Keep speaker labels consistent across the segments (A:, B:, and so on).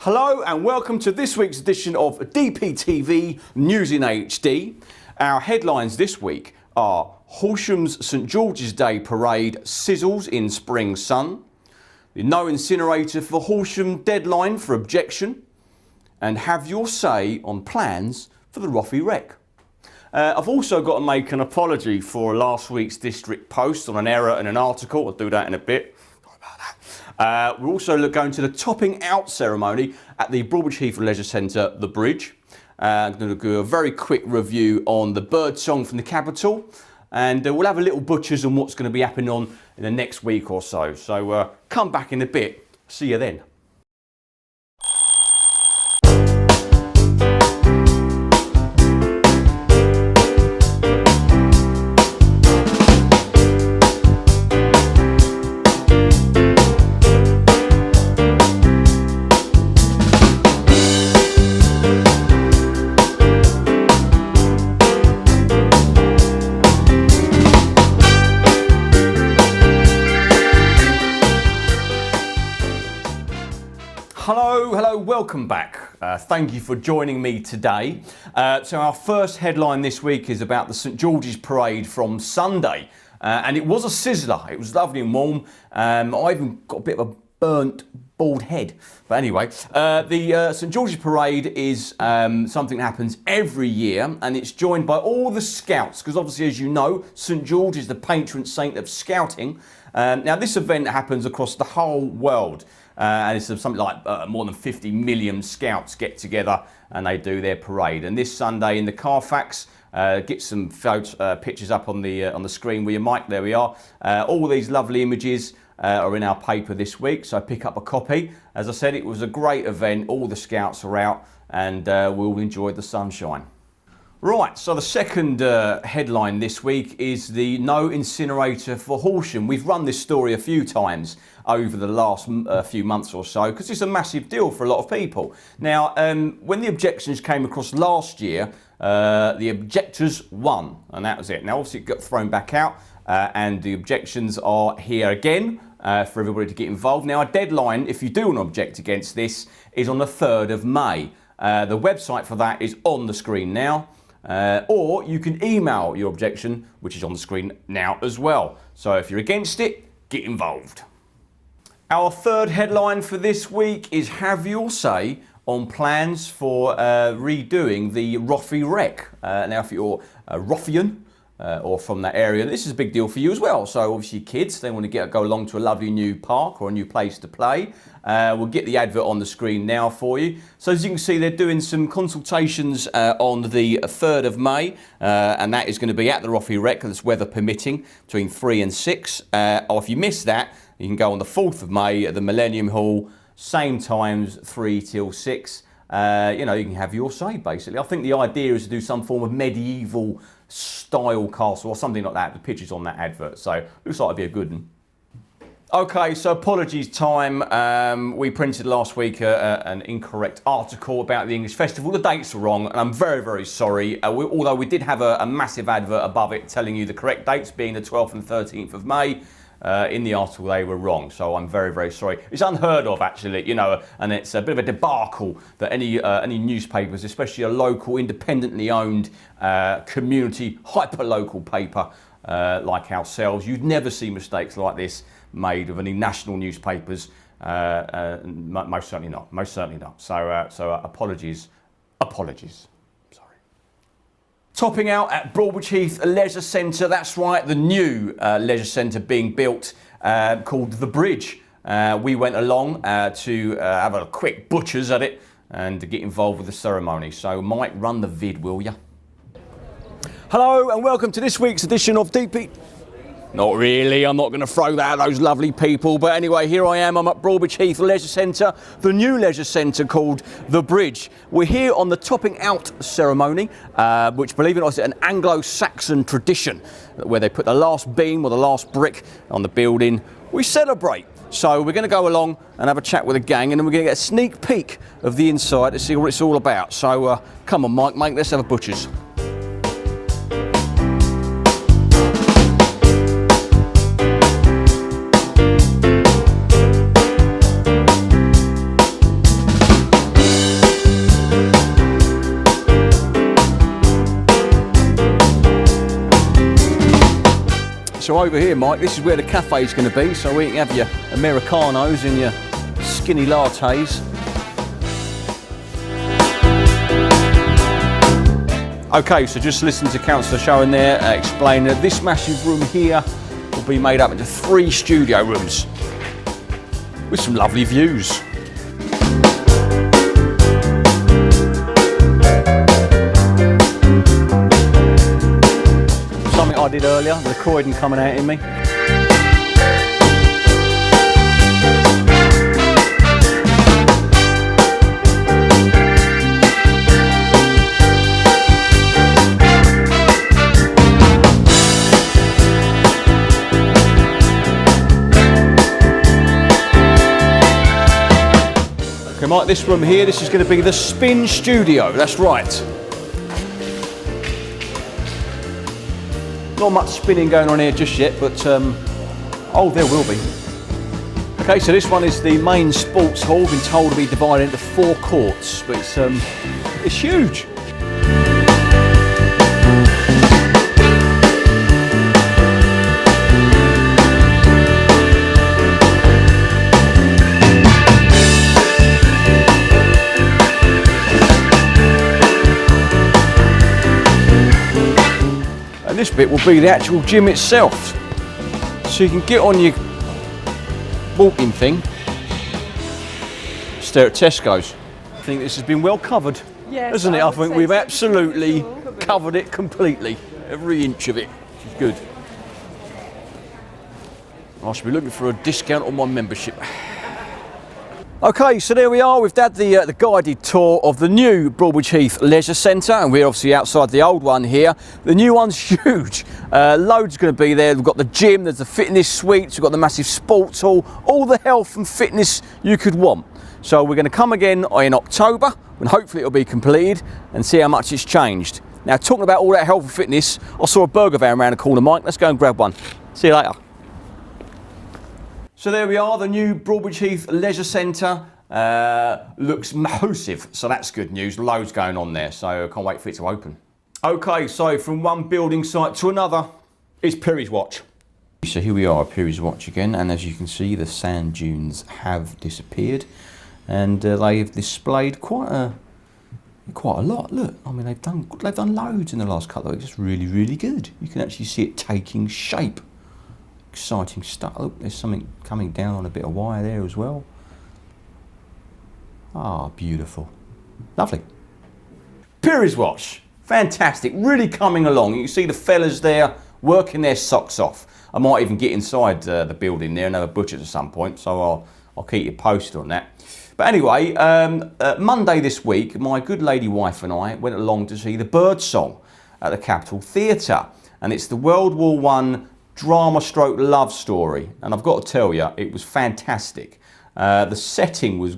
A: Hello and welcome to this week's edition of DPTV News in HD. Our headlines this week are Horsham's St George's Day Parade sizzles in spring sun, the no incinerator for Horsham deadline for objection, and have your say on plans for the Roffey Rec. I've also got to make an apology for last week's district post on an error in an article. I'll do that in a bit. Sorry about that. We're also going to the topping out ceremony at the Broadbridge Heath Leisure Centre, the Bridge. I'm going to do a very quick review on the Birdsong from the capital, and we'll have a little butchers on what's going to be happening on in the next week or so. So come back in a bit. See you then. Hello, welcome back. Thank you for joining me today. So our first headline this week is about the St George's Parade from Sunday. And it was a sizzler. It was lovely and warm. I even got a bit of a burnt bald head. But anyway, the St George's Parade is something that happens every year, and it's joined by all the scouts, because obviously, as you know, St George is the patron saint of scouting. Now this event happens across the whole world. And it's something like more than 50 million scouts get together and they do their parade. And this Sunday in the Carfax, get some pictures up on the screen with your mic. There we are. All these lovely images are in our paper this week, so pick up a copy. As I said, it was a great event. All the scouts are out and we all enjoyed the sunshine. Right, so the second headline this week is the no incinerator for Horsham. We've run this story a few times over the last few months or so because it's a massive deal for a lot of people. Now, when the objections came across last year, the objectors won, and that was it. Now, obviously, it got thrown back out, and the objections are here again for everybody to get involved. Now, a deadline, if you do want to object against this, is on the 3rd of May. The website for that is on the screen now. Or you can email your objection, which is on the screen now as well. So if you're against it, get involved. Our third headline for this week is have your say on plans for redoing the Roffey Rec. Now if you're a Roffian or from that area, this is a big deal for you as well. So obviously kids, they want to go along to a lovely new park or a new place to play. We'll get the advert on the screen now for you. So as you can see, they're doing some consultations on the 3rd of May, and that is going to be at the Roffey Rec, that's weather permitting, between 3 and 6. Or if you miss that, you can go on the 4th of May at the Millennium Hall, same times, 3 till 6. You know, you can have your say, basically. I think the idea is to do some form of medieval style castle or something like that. The picture's on that advert, so looks like it'd be a good one. Okay, so apologies time. We printed last week an incorrect article about the English Festival. The dates are wrong, and I'm very, very sorry. Although we did have a massive advert above it telling you the correct dates being the 12th and 13th of May. In the article they were wrong, so I'm very, very sorry. It's unheard of, actually, you know, and it's a bit of a debacle that any newspapers, especially a local, independently owned, community, hyper-local paper like ourselves, you'd never see mistakes like this made of any national newspapers. Most certainly not. Most certainly not. So apologies. Topping out at Broadbridge Heath Leisure Centre, that's right, the new leisure centre being built called The Bridge. We went along to have a quick butchers at it and to get involved with the ceremony. So Mike, run the vid, will ya? Hello and welcome to this week's edition of DP... Not really, I'm not going to throw that at those lovely people, but anyway, here I am, I'm at Broadbridge Heath Leisure Centre, the new leisure centre called The Bridge. We're here on the topping out ceremony, which, believe it or not, is an Anglo-Saxon tradition, where they put the last beam or the last brick on the building. We celebrate. So we're going to go along and have a chat with the gang, and then we're going to get a sneak peek of the inside to see what it's all about. So come on, Mike, mate, let's have a butcher's. so over here, Mike, this is where the cafe's going to be, so we can have your Americanos and your skinny lattes. Okay, so just listen to Councillor Sharon there explain that this massive room here will be made up into 3 studio rooms with some lovely views. Something I did earlier, the Croydon coming out in me. Okay, Mike, this room here, this is going to be the spin studio, that's right. Not much spinning going on here just yet, but oh, there will be. Okay, so this one is the main sports hall, been told to be divided into 4 courts, but it's huge. This bit will be the actual gym itself, so you can get on your walking thing, stare at Tesco's. I think this has been well covered, hasn't it? I think we've absolutely covered it completely, every inch of it, which is good. I should be looking for a discount on my membership. Okay, so there we are. We've had the guided tour of the new Broadbridge Heath Leisure Centre, and we're obviously outside the old one here. The new one's huge. Loads going to be there. We've got the gym, there's the fitness suites, we've got the massive sports hall, all the health and fitness you could want. So we're going to come again in October, and hopefully it'll be completed, and see how much it's changed. Now, talking about all that health and fitness, I saw a burger van around the corner, Mike. Let's go and grab one. See you later. So there we are, the new Broadbridge Heath Leisure Centre. Looks massive, so that's good news. Loads going on there, so I can't wait for it to open. Okay, so from one building site to another, it's Perry's Watch. So here we are at Perry's Watch again, and as you can see, the sand dunes have disappeared, and they have displayed quite a lot. Look, I mean, they've done loads in the last couple of weeks. It's really, really good. You can actually see it taking shape. Exciting stuff. Oh, there's something coming down on a bit of wire there as well. Ah, beautiful. Lovely. Perry's Watch. Fantastic. Really coming along. You can see the fellas there working their socks off. I might even get inside the building there and have a butcher at some point, so I'll keep you posted on that. But anyway, Monday this week, my good lady wife and I went along to see the Birdsong at the Capitol Theatre. And it's the World War I drama stroke love story, and I've got to tell you, it was fantastic. The setting was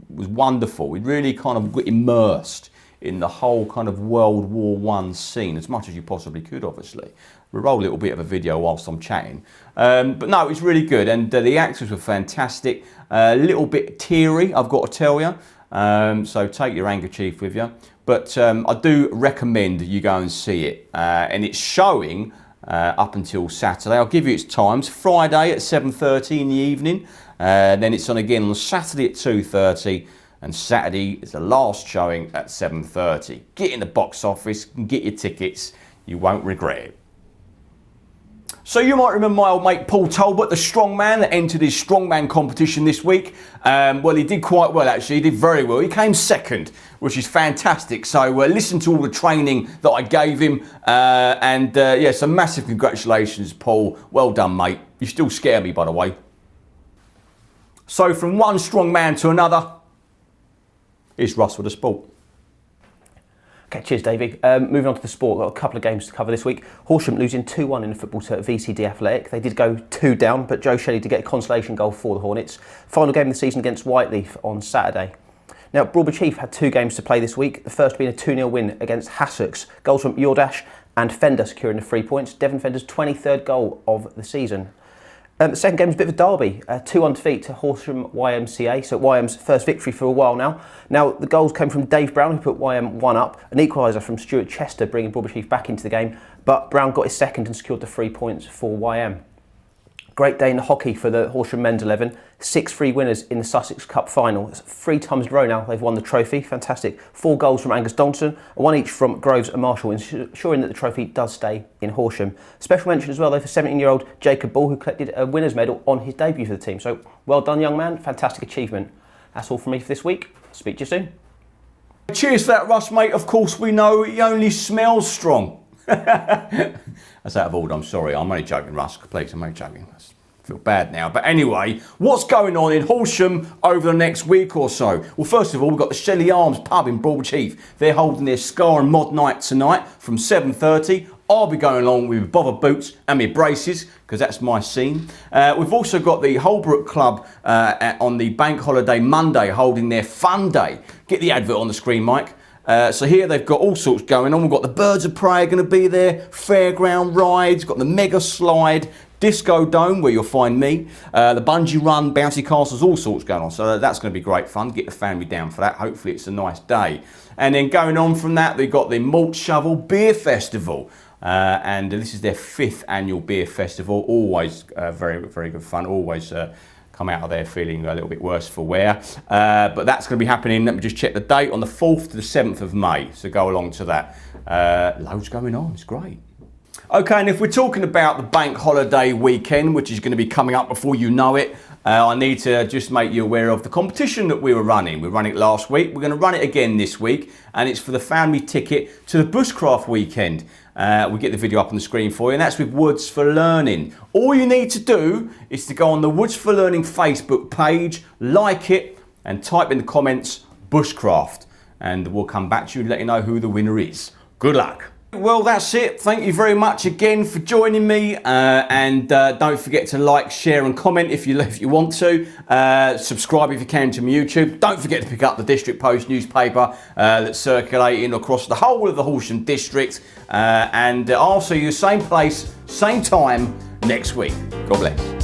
A: wonderful. We really kind of got immersed in the whole kind of World War I scene as much as you possibly could, obviously. We'll roll a little bit of a video whilst I'm chatting. But no, it was really good, and the actors were fantastic. A little bit teary, I've got to tell you, so take your handkerchief with you. But I do recommend you go and see it, and it's showing up until Saturday. I'll give you its times. Friday at 7:30 in the evening, then it's on again on Saturday at 2:30, and Saturday is the last showing at 7:30. Get in the box office and get your tickets, you won't regret it. So you might remember my old mate Paul Talbot, the strongman that entered his strongman competition this week. Well, he did quite well actually, he did very well. He came second, which is fantastic. So listen to all the training that I gave him. Yeah, so massive congratulations, Paul. Well done, mate. You still scare me, by the way. So from one strong man to another, here's Russ with the sport.
B: Okay, cheers, Davey. Moving on to the sport, got a couple of games to cover this week. Horsham losing 2-1 in the football to VCD Athletic. They did go 2 down, but Joe Shelley did get a consolation goal for the Hornets. Final game of the season against Whiteleaf on Saturday. Now, Broadbridge Heath had 2 games to play this week. The first being a 2-0 win against Hassocks. Goals from Yordash and Fender securing the 3 points. Devon Fender's 23rd goal of the season. The second game was a bit of a derby, a 2-1 defeat to Horsham YMCA, so YM's first victory for a while now. Now, the goals came from Dave Brown, who put YM 1 up, an equaliser from Stuart Chester, bringing Broadbridge Heath back into the game. but Brown got his second and secured the 3 points for YM. Great day in the hockey for the Horsham men's 11. 6-3 winners in the Sussex Cup final. It's 3 times in a row now they've won the trophy. Fantastic. 4 goals from Angus Donaldson, and 1 each from Groves and Marshall, ensuring that the trophy does stay in Horsham. Special mention as well though for 17-year-old Jacob Ball, who collected a winner's medal on his debut for the team. So well done, young man. Fantastic achievement. That's all from me for this week. Speak to you soon.
A: Cheers for that, Russ, mate. Of course, we know he only smells strong. That's out of order, I'm sorry. I'm only joking, Russ. Please, I'm only joking. I feel bad now. But anyway, what's going on in Horsham over the next week or so? Well, first of all, we've got the Shelley Arms pub in Broadbridge Heath. They're holding their Scar and Mod night tonight from 7:30. I'll be going along with bother boots and my braces, because that's my scene. We've also got the Holbrook Club on the bank holiday Monday holding their fun day. Get the advert on the screen, Mike. So here they've got all sorts going on. We've got the Birds of Prey going to be there, fairground rides, got the mega slide, Disco Dome where you'll find me, the bungee run, bouncy castles, all sorts going on. So that's going to be great fun. Get the family down for that. Hopefully it's a nice day. And then going on from that, they've got the Malt Shovel Beer Festival. And this is their 5th annual beer festival. Always very, very good fun. Always come out of there feeling a little bit worse for wear. But that's going to be happening. Let me just check the date, on the 4th to the 7th of May. So go along to that. Loads going on. It's great. Okay, and if we're talking about the bank holiday weekend, which is going to be coming up before you know it, I need to just make you aware of the competition that we were running. We ran it last week. We're going to run it again this week, and it's for the family ticket to the Bushcraft weekend. We'll get the video up on the screen for you, and that's with Woods for Learning. All you need to do is to go on the Woods for Learning Facebook page, like it, and type in the comments Bushcraft, and we'll come back to you and let you know who the winner is. Good luck. Well, that's it. Thank you very much again for joining me, and don't forget to like, share and comment if you want to. Subscribe if you can to my YouTube. Don't forget to pick up the District Post newspaper that's circulating across the whole of the Horsham district, and I'll see you same place, same time next week. God bless.